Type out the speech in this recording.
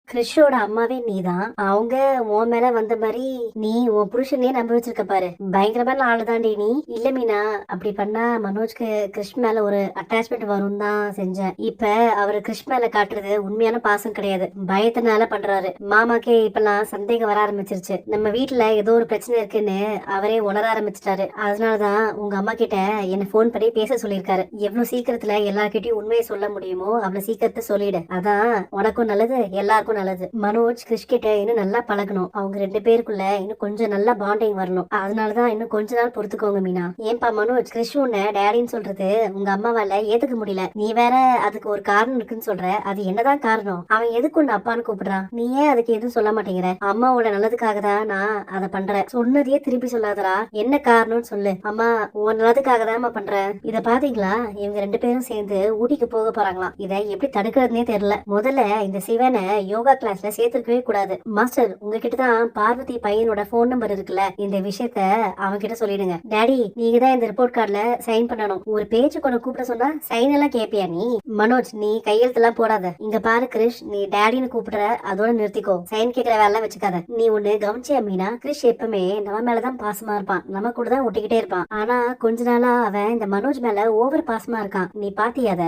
கிறிஷோட அம்மாவே நீதான். அவங்க உன் மேல வந்த மாதிரி நீ உன் புருஷனே நம்ப வச்சிருக்க பாரு. பயங்கரமான ஆளுதாண்டி நீ. இல்ல மீனா, அப்படி பண்ணா மனோஜ்க்கு கிறிஷ் மேல ஒரு அட்டாச்மெண்ட் வரும் தான் செஞ்சேன். இப்ப அவரு கிறிஷ் மேல காட்டுறது உண்மையான பாசம் கிடையாது, பயத்தினால பண்றாரு. மாமாக்கே இப்பெல்லாம் சந்தேகம் வர ஆரம்பிச்சிருச்சு. நம்ம வீட்டுல ஏதோ ஒரு பிரச்சனை இருக்குன்னு அவரே உணர ஆரம்பிச்சிட்டாரு. அதனாலதான் உங்க அம்மா கிட்ட என்ன போன் பண்ணி பேச சொல்லியிருக்காரு. எவ்வளவு சீக்கிரத்துல எல்லார்கிட்டயும் உண்மையை சொல்ல முடியுமோ அவ்வளவு சீக்கிரத்தை சொல்லிடு. அதான் உனக்கும் நல்லது, எல்லாருக்கும் நல்லது. மனோஜ் கிறிஷ் கிட்ட இன்னும் நல்லா பழகணும். அவங்க ரெண்டு பேருக்குள்ள இன்னும் கொஞ்சம் நல்லா பாண்டிங் வரணும். அதனாலதான் இன்னும் கொஞ்ச நாள் பொறுத்துக்கோங்க மீனா. ஏன்பா மனோஜ், கிறிஷ் உன்ன டேடின்னு சொல்றது உங்க அம்மாவால ஏத்துக்க முடியல. நீ வேற அதுக்கு ஒரு காரணம் இருக்குன்னு சொல்ற. அது என்னதான் காரணம்? அவன் எதுக்கு உன்ன அப்பான்னு கூப்பிடுறான்? நீ ஏன் அதுக்கு எதுவும் சொல்ல மாட்டேங்கிற? அம்மாவோட நல்லதுக்காக தான் நான் அதை பண்றேன். சொன்னதையே திருப்பி சொல்லாதடா. என்ன காரணம்னு சொல்லு. அம்மா உன் நல்லதுக்காக தான் பண்றேன். இத பாத்தீங்களா, இவங்க ரெண்டு பேரும் சேர்ந்து ஊட்டிக்கு போக போறாங்களாம். இதை எப்படி தடுக்கிறதுனே தெரியல. முதல்ல இந்த சிவனை யோகா கிளாஸ்ல சேர்த்திருக்கவே கூடாது. மாஸ்டர், உங்ககிட்ட தான் பார்வதி பையனோட போன் நம்பர் இருக்குல்ல, இந்த விஷயத்த அவங்க கிட்ட சொல்லிடுங்க. டாடி, நீங்க தான் இந்த ரிப்போர்ட் கார்டுல சைன் பண்ணணும். ஒரு பேச்சு கொண்டு கூப்பிட சொன்னா சைன் எல்லாம் கேப்பியா நீ? மனோஜ், நீ கையெழுத்து எல்லாம் போடாத. இங்க பாரு கிறிஷ், நீ டாடின்னு கூப்பிடுற, அதோட நிறுத்திக்கோ. சைன் கேட்கிற வேலை வச்சுக்காத. நீ ஒண்ணு கவனிச்சியா மீனா, கிறிஷ் எப்பவுமே நம்ம மேலதான் பாசமா இருப்பான், நம்ம கூட தான் ஒட்டிக்கிட்டே இருப்பான். ஆனா கொஞ்ச நாளா அவன் இந்த மனோஜ் மேல ஓவர் பாசமா இருக்கான். நீ பாத்தியா அத?